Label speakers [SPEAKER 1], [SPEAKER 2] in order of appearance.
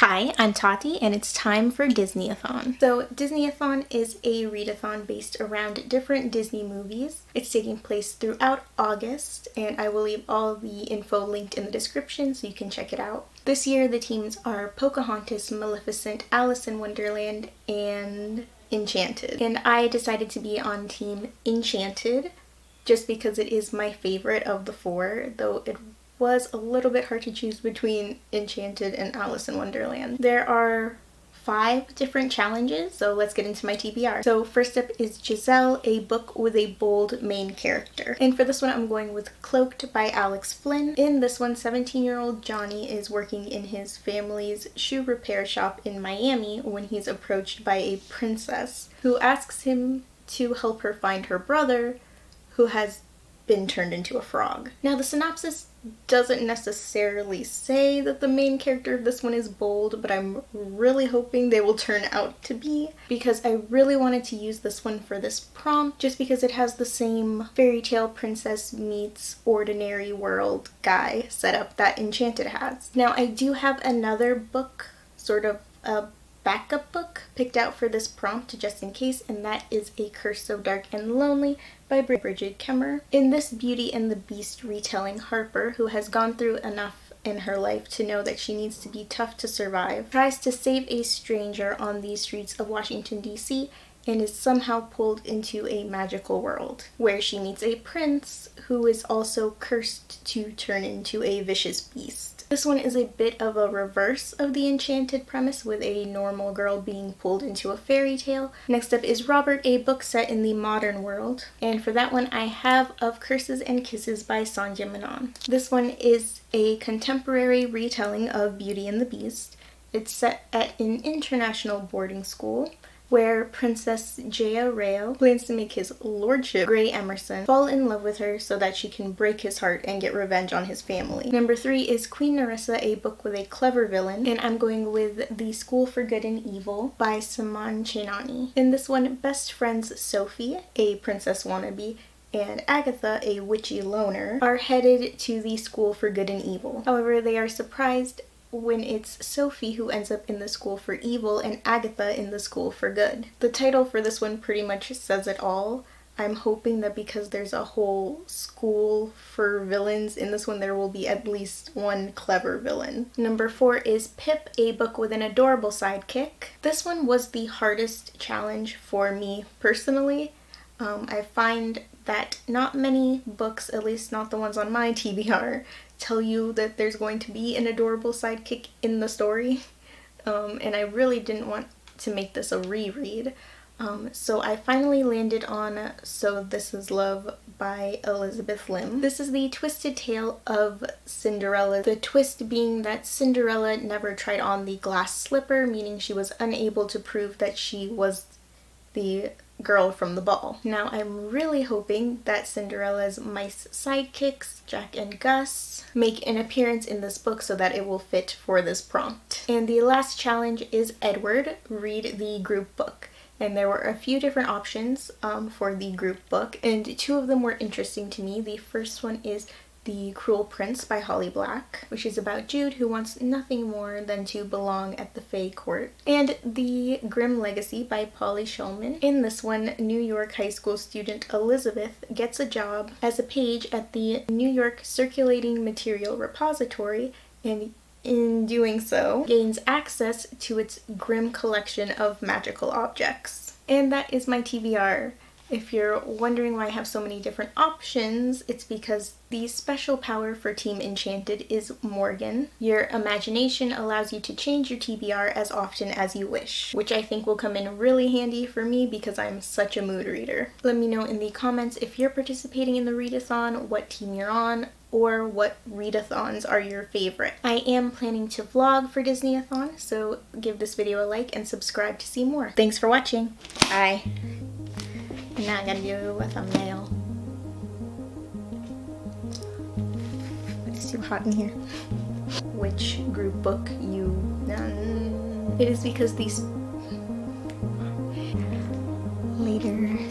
[SPEAKER 1] Hi, I'm Tati, and it's time for Disney-A-Thon. So Disney-A-Thon is a readathon based around different Disney movies. It's taking place throughout August, and I will leave all the info linked in the description so you can check it out. This year the teams are Pocahontas, Maleficent, Alice in Wonderland, and Enchanted. And I decided to be on team Enchanted just because it is my favorite of the four, though it was a little bit hard to choose between Enchanted and Alice in Wonderland. There are 5 different challenges, so let's get into my TBR. So first up is Giselle, a book with a bold main character. And for this one I'm going with Cloaked by Alex Flinn. In this one, 17-year-old Johnny is working in his family's shoe repair shop in Miami when he's approached by a princess who asks him to help her find her brother who has been turned into a frog. Now the synopsis doesn't necessarily say that the main character of this one is bold, but I'm really hoping they will turn out to be, because I really wanted to use this one for this prompt just because it has the same fairy tale princess meets ordinary world guy setup that Enchanted has. Now I do have another book, sort of a backup book, picked out for this prompt just in case, and that is A Curse So Dark and Lonely by Bridget Kemmer. In this Beauty and the Beast retelling, Harper, who has gone through enough in her life to know that she needs to be tough to survive, tries to save a stranger on these streets of Washington, D.C., and is somehow pulled into a magical world, where she meets a prince who is also cursed to turn into a vicious beast. This one is a bit of a reverse of the Enchanted premise, with a normal girl being pulled into a fairy tale. Next up is Robert, a book set in the modern world, and for that one I have Of Curses and Kisses by Sandhya Menon. This one is a contemporary retelling of Beauty and the Beast. It's set at an international boarding school where Princess Jaya Rayo plans to make his lordship, Gray Emerson, fall in love with her so that she can break his heart and get revenge on his family. Number 3 is Queen Nerissa, a book with a clever villain, and I'm going with The School for Good and Evil by Soman Chainani. In this one, best friends Sophie, a princess wannabe, and Agatha, a witchy loner, are headed to the School for Good and Evil. However, they are surprised when it's Sophie who ends up in the school for evil and Agatha in the school for good. The title for this one pretty much says it all. I'm hoping that because there's a whole school for villains in this one, there will be at least one clever villain. Number 4 is Pip, a book with an adorable sidekick. This one was the hardest challenge for me personally. I find that not many books, at least not the ones on my TBR, tell you that there's going to be an adorable sidekick in the story, and I really didn't want to make this a reread, so I finally landed on So This Is Love by Elizabeth Lim. This is the twisted tale of Cinderella, the twist being that Cinderella never tried on the glass slipper, meaning she was unable to prove that she was the girl from the ball. Now I'm really hoping that Cinderella's mice sidekicks, Jack and Gus, make an appearance in this book so that it will fit for this prompt. And the last challenge is Edward, read the group book. And there were a few different options for the group book, and 2 of them were interesting to me. The first one is The Cruel Prince by Holly Black, which is about Jude, who wants nothing more than to belong at the Fae Court. And The Grimm Legacy by Polly Shulman. In this one, New York high school student Elizabeth gets a job as a page at the New York Circulating Material Repository, and in doing so, gains access to its Grimm collection of magical objects. And that is my TBR. If you're wondering why I have so many different options, it's because the special power for Team Enchanted is Morgan. Your imagination allows you to change your TBR as often as you wish, which I think will come in really handy for me because I'm such a mood reader. Let me know in the comments if you're participating in the readathon, what team you're on, or what readathons are your favorite. I am planning to vlog for Disney-A-Thon, so give this video a like and subscribe to see more. Thanks for watching. Bye. Now I gotta do a thumbnail. It's too hot in here. Which group book you done? It is because these... Later.